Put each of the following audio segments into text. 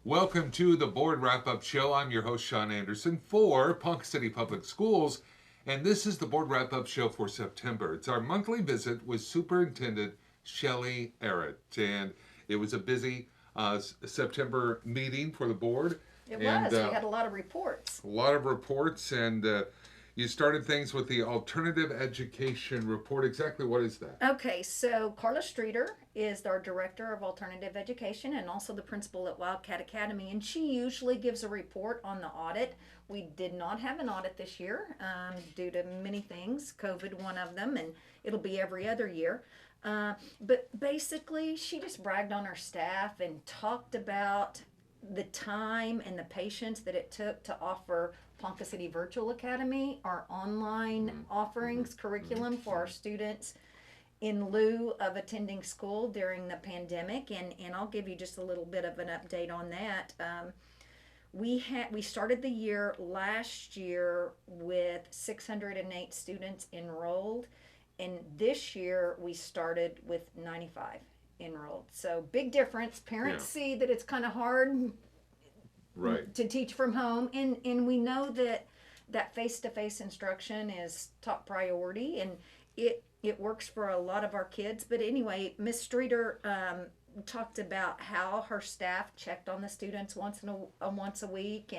Welcome to the Board Wrap-Up Show. I'm your host, Sean Anderson, for Ponca City Public Schools, and this is the Board Wrap-Up Show for September. It's our monthly visit with Superintendent Shelley Arrott, and it was a busy September meeting for the board. It was. We had a lot of reports. A lot of reports, and you started things with the alternative education report. Exactly what is that? Okay, so Carla Streeter is our director of alternative education and also the principal at Wildcat Academy, and she usually gives a report on the audit. We did not have an audit this year due to many things, COVID one of them, and it'll be every other year. But basically, she just bragged on her staff and talked about the time and the patience that it took to offer Ponca City Virtual Academy, our online offerings, curriculum for our students in lieu of attending school during the pandemic. And I'll give you just a little bit of an update on that. We started the year last year with 608 students enrolled, and this year we started with 95 enrolled. So big difference. Parents see that it's kind of hard to teach from home, and we know that face-to-face instruction is top priority, and it works for a lot of our kids. But anyway, Miss Streeter talked about how her staff checked on the students once a week,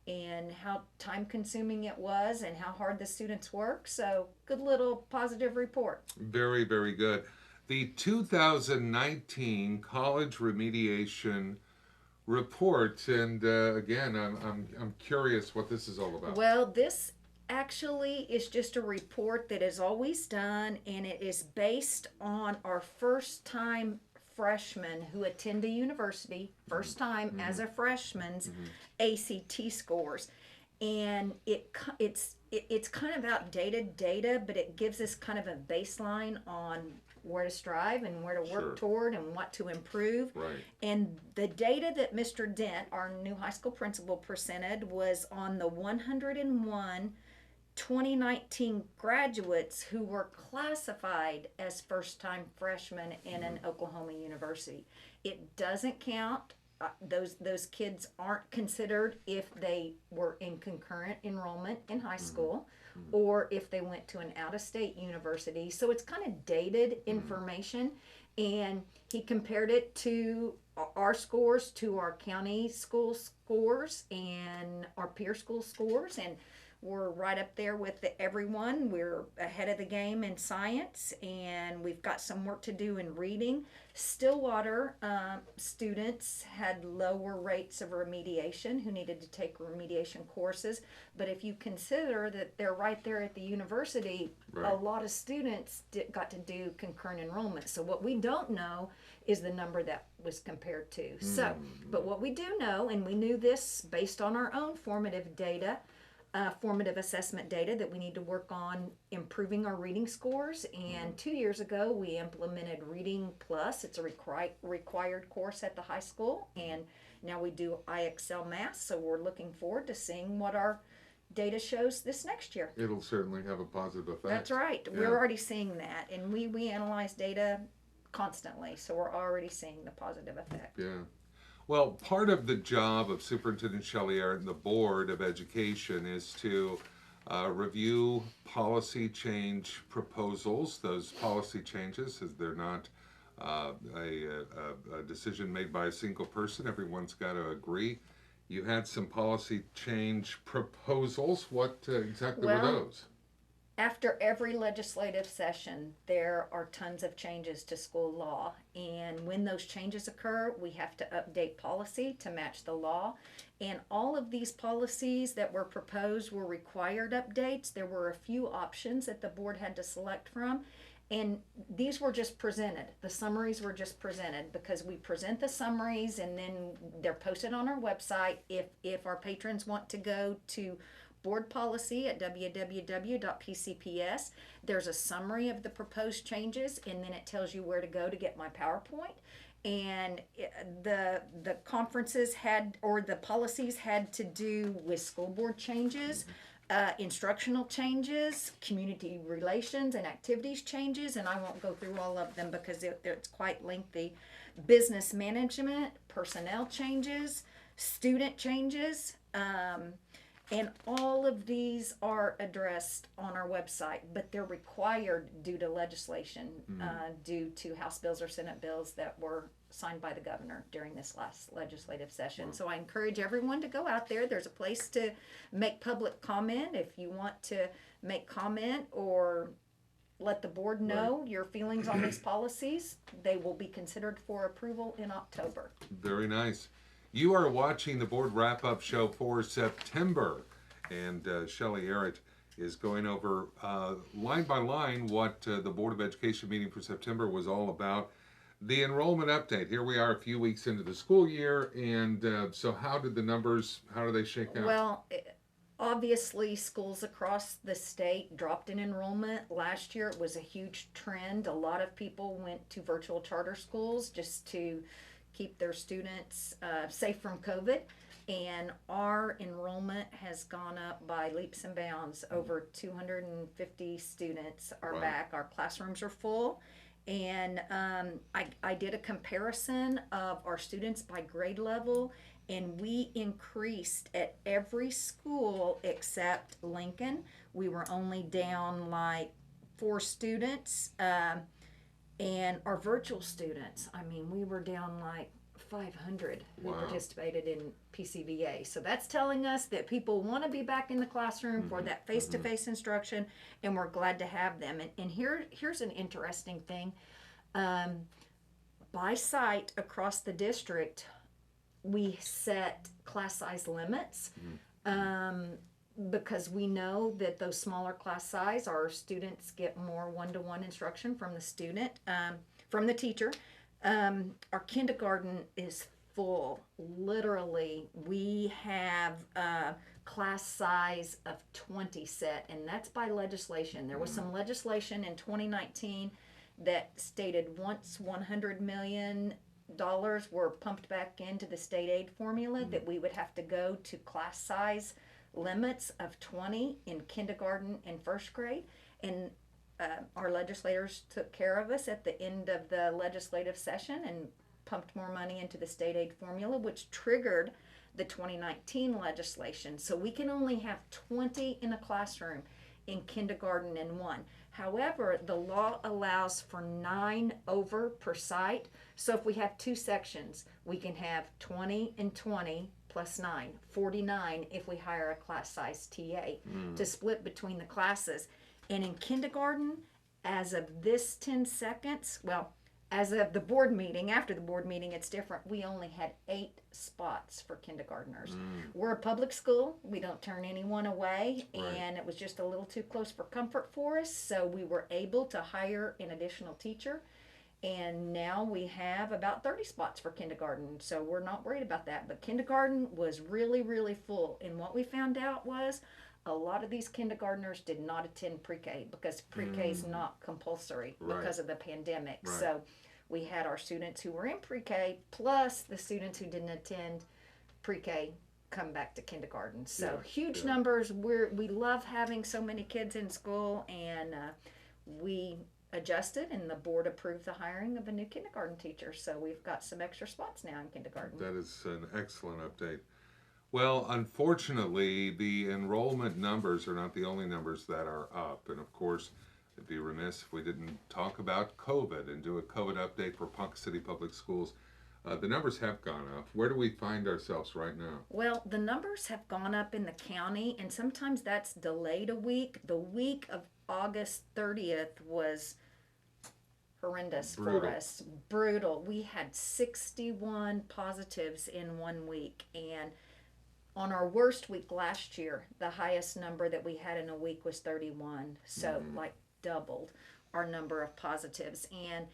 and how time-consuming it was, and how hard the students work. So good little positive report. Very, very good. The 2019 College Remediation report, and again, I'm curious what this is all about. Well, this actually is just a report that is always done, and it is based on our first-time freshmen who attend the university, first time as a freshman's ACT scores. And it's kind of outdated data, but it gives us kind of a baseline on where to strive and where to work toward and what to improve. Right. And the data that Mr. Dent, our new high school principal, presented was on the 101 2019 graduates who were classified as first-time freshmen in an Oklahoma university. It doesn't count. Those kids aren't considered if they were in concurrent enrollment in high school or if they went to an out-of-state university. So it's kind of dated information, and he compared it to our scores to our county school scores and our peer school scores, and we're right up there with everyone. We're ahead of the game in science, and we've got some work to do in reading. Stillwater students had lower rates of remediation who needed to take remediation courses, but if you consider that they're right there at the university, a lot of students got to do concurrent enrollment. So what we don't know is the number that was compared to. So, but what we do know, and we knew this based on our own formative data, formative assessment data, that we need to work on improving our reading scores. And 2 years ago, we implemented Reading Plus. It's a required course at the high school, and now we do IXL Math. So we're looking forward to seeing what our data shows this next year. It'll certainly have a positive effect. That's right. Yeah. We're already seeing that, and we analyze data constantly, so we're already seeing the positive effect. Yeah. Well, part of the job of Superintendent Shelley Arrott and the Board of Education is to review policy change proposals. Those policy changes, as they're not a decision made by a single person, everyone's got to agree. You had some policy change proposals. What exactly were those? After every legislative session, there are tons of changes to school law, and when those changes occur, we have to update policy to match the law. And all of these policies that were proposed were required updates. There were a few options that the board had to select from, and these were just presented. The summaries were just presented because we present the summaries and then they're posted on our website. If our patrons want to go to board policy at www.pcps, there's a summary of the proposed changes, and then it tells you where to go to get my PowerPoint. And the conferences had, or the policies had to do with school board changes, instructional changes, community relations and activities changes, and I won't go through all of them because it's quite lengthy. business management, personnel changes, student changes, and all of these are addressed on our website, but they're required due to legislation, due to House bills or Senate bills that were signed by the governor during this last legislative session. So I encourage everyone to go out there. There's a place to make public comment if you want to make comment or let the board know your feelings on these policies. They will be considered for approval in October. Very nice. You are watching the board wrap-up show for September, and Shelley Arrott is going over line by line what the Board of Education meeting for September was all about. The enrollment update. Here we are a few weeks into the school year, and so how did the numbers, how do they shake out? Well, obviously, schools across the state dropped in enrollment. Last year, it was a huge trend. A lot of people went to virtual charter schools just to keep their students safe from COVID. And our enrollment has gone up by leaps and bounds. Over 250 students are back. Our classrooms are full. And I did a comparison of our students by grade level, and we increased at every school except Lincoln. We were only down like 4 students. And our virtual students, I mean, we were down like 500 who participated in PCVA. So that's telling us that people want to be back in the classroom for that face-to-face instruction, and we're glad to have them. And here's an interesting thing. By site across the district, we set class size limits. Because we know that those smaller class size, our students get more one-to-one instruction from the student, from the teacher. Our kindergarten is full. Literally, we have a class size of 20 set, and that's by legislation. There was some legislation in 2019 that stated once $100 million were pumped back into the state aid formula, that we would have to go to class size limits of 20 in kindergarten and first grade. And our legislators took care of us at the end of the legislative session and pumped more money into the state aid formula, which triggered the 2019 legislation. So we can only have 20 in a classroom in kindergarten and 1. However, the law allows for 9 over per site. So if we have 2 sections, we can have 20 and 20 plus 9, 49 if we hire a class size TA to split between the classes. And in kindergarten, as of this 10 seconds, well, as of the board meeting, after the board meeting, it's different. We only had 8 spots for kindergartners. We're a public school. We don't turn anyone away. And it was just a little too close for comfort for us. So we were able to hire an additional teacher. And now we have about 30 spots for kindergarten. So we're not worried about that. But kindergarten was really, really full. And what we found out was a lot of these kindergartners did not attend pre-K because pre-K is not compulsory because of the pandemic. So we had our students who were in pre-K plus the students who didn't attend pre-K come back to kindergarten. So huge numbers. We love having so many kids in school, and we adjusted and the board approved the hiring of a new kindergarten teacher. So we've got some extra spots now in kindergarten. That is an excellent update. Well, unfortunately, the enrollment numbers are not the only numbers that are up. And of course, it'd be remiss if we didn't talk about COVID and do a COVID update for Ponca City Public Schools. The numbers have gone up. Where do we find ourselves right now? Well, the numbers have gone up in the county, and sometimes that's delayed a week. The week of August 30th was horrendous for us. Brutal. We had 61 positives in 1 week, and on our worst week last year, the highest number that we had in a week was 31. So like doubled our number of positives. And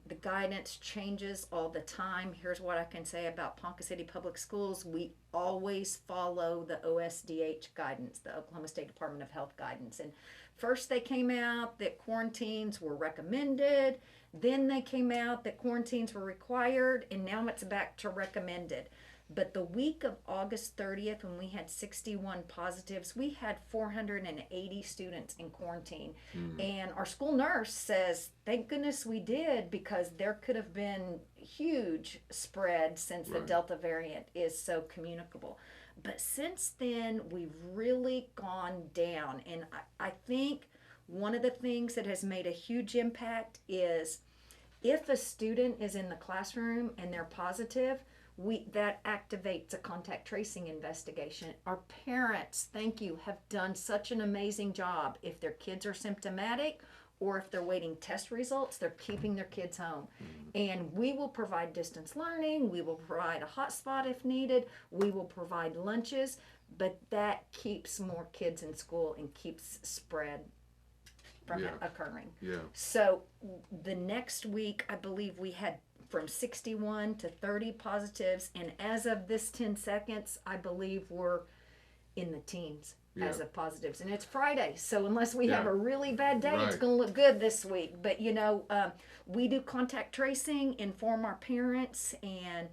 the guidance changes all the time. Here's what I can say about Ponca City Public Schools. We always follow the OSDH guidance, the Oklahoma State Department of Health guidance. And first they came out that quarantines were recommended. Then they came out that quarantines were required. And now it's back to recommended. But the week of August 30th, when we had 61 positives, we had 480 students in quarantine. And our school nurse says, thank goodness we did, because there could have been huge spread since the Right. Delta variant is so communicable. But since then, we've really gone down. And I think one of the things that has made a huge impact is if a student is in the classroom and they're positive, that activates a contact tracing investigation. Our parents, thank you, have done such an amazing job. If their kids are symptomatic or if they're waiting test results, they're keeping their kids home. And we will provide distance learning, we will provide a hotspot if needed, we will provide lunches, but that keeps more kids in school and keeps spread from Yeah. occurring. Yeah. So the next week, I believe we had from 61 to 30 positives, and as of this 10 seconds, I believe we're in the teens as Yeah. of positives. And it's Friday, so unless we have Yeah. a really bad day, it's Right. going to look good this week. But we do contact tracing, inform our parents, and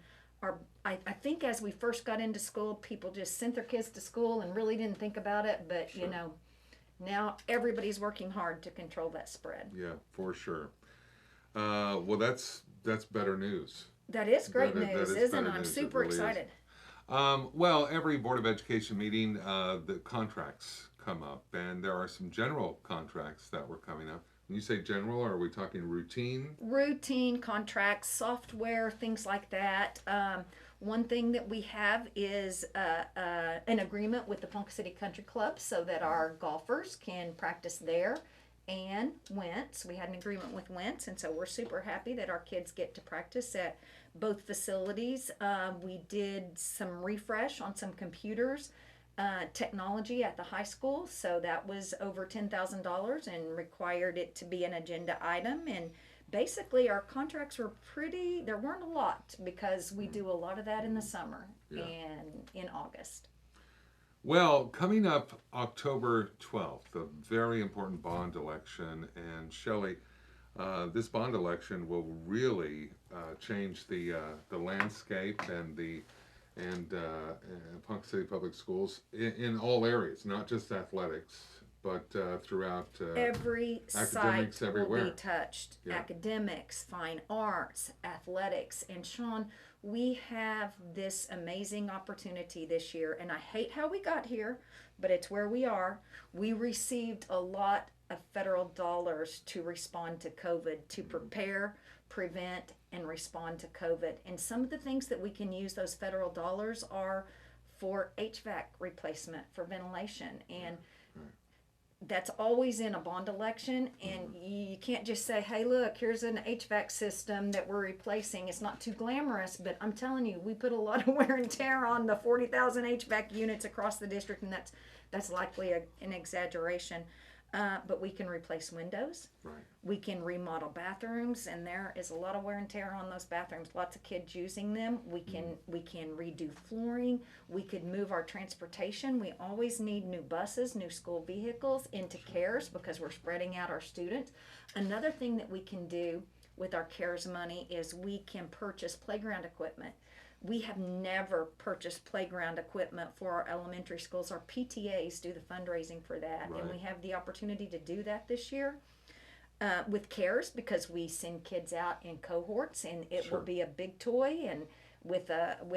I think as we first got into school, people just sent their kids to school and really didn't think about it. But Sure. now everybody's working hard to control that spread. Yeah, for sure. Well, that's better news. That is great That news, is isn't it? better I'm news. It super really is. excited. Well, every Board of Education meeting, the contracts come up, and there are some general contracts that were coming up. When you say general, are we talking routine? Routine contracts, software, things like that. One thing that we have is an agreement with the Ponca City Country Club so that our golfers can practice there. And Wentz, we had an agreement with Wentz, and so we're super happy that our kids get to practice at both facilities. We did some refresh on some computers, technology at the high school, so that was over $10,000 and required it to be an agenda item. And basically, our contracts were there weren't a lot because we do a lot of that in the summer Yeah. and in August. Well, coming up October 12th, a very important bond election, and Shelley, this bond election will really change the landscape and Ponca City Public Schools in all areas, not just athletics, but throughout Every academics site will everywhere. be touched. Yeah. Academics, fine arts, athletics. And Sean, we have this amazing opportunity this year, and I hate how we got here, but it's where we are. We received a lot of federal dollars to respond to COVID, to prepare, prevent, and respond to COVID. And some of the things that we can use those federal dollars are for HVAC replacement, for ventilation. And that's always in a bond election, and you can't just say, hey, look, here's an HVAC system that we're replacing. It's not too glamorous, but I'm telling you, we put a lot of wear and tear on the 40,000 HVAC units across the district, and that's likely an exaggeration. But we can replace windows. Right. We can remodel bathrooms, and there is a lot of wear and tear on those bathrooms. Lots of kids using them. We can redo flooring. We could move our transportation. We always need new buses, new school vehicles into CARES because we're spreading out our students. Another thing that we can do with our CARES money is we can purchase playground equipment. We have never purchased playground equipment for our elementary schools. Our PTAs do the fundraising for that, and Right. we have the opportunity to do that this year with CARES because we send kids out in cohorts, and it Sure. will be a big toy and with a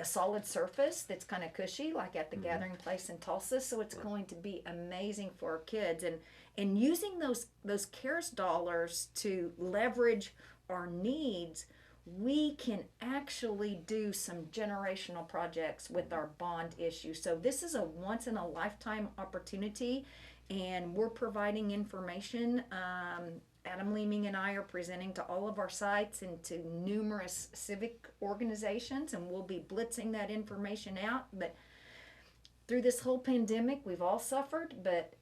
solid surface that's kind of cushy, like at the Gathering Place in Tulsa. So it's going to be amazing for our kids, and using those CARES dollars to leverage our needs. We can actually do some generational projects with our bond issue. So this is a once in a lifetime opportunity, and we're providing information. Adam Leeming and I are presenting to all of our sites and to numerous civic organizations, and we'll be blitzing that information out. But through this whole pandemic, we've all suffered, but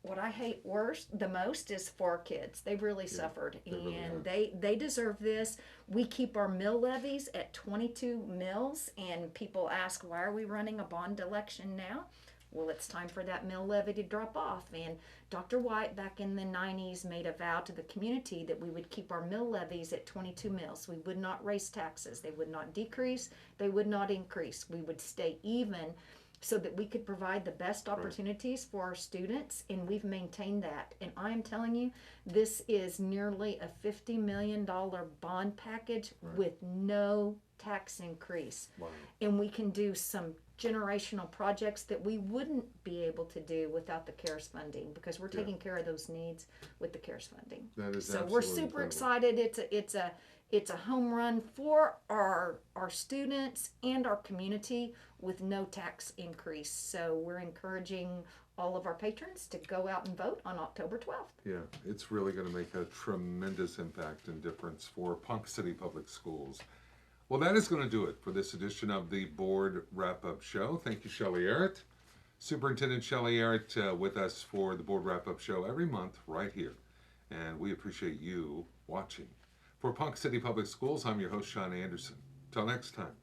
what I hate the most is for our kids. They've really suffered, really and have. they deserve this. We keep our mill levies at 22 mills, and people ask, why are we running a bond election now? Well, it's time for that mill levy to drop off. And Dr. White back in the 90s made a vow to the community that we would keep our mill levies at 22 mills. We would not raise taxes. They would not decrease. They would not increase. We would stay even. so that we could provide the best opportunities for our students, and we've maintained that. And I am telling you, this is nearly a $50 million bond package with no tax increase. Wow. And we can do some generational projects that we wouldn't be able to do without the CARES funding, because we're taking care of those needs with the CARES funding. That is so we're absolutely super incredible. excited. It's a home run for our students and our community with no tax increase. So we're encouraging all of our patrons to go out and vote on October 12th. Yeah, it's really going to make a tremendous impact and difference for Ponca City Public Schools. Well, that is going to do it for this edition of the Board Wrap-Up Show. Thank you, Shelley Arrott. Superintendent Shelley Arrott with us for the Board Wrap-Up Show every month right here. And we appreciate you watching. For Ponca City Public Schools, I'm your host, Sean Anderson. Till next time.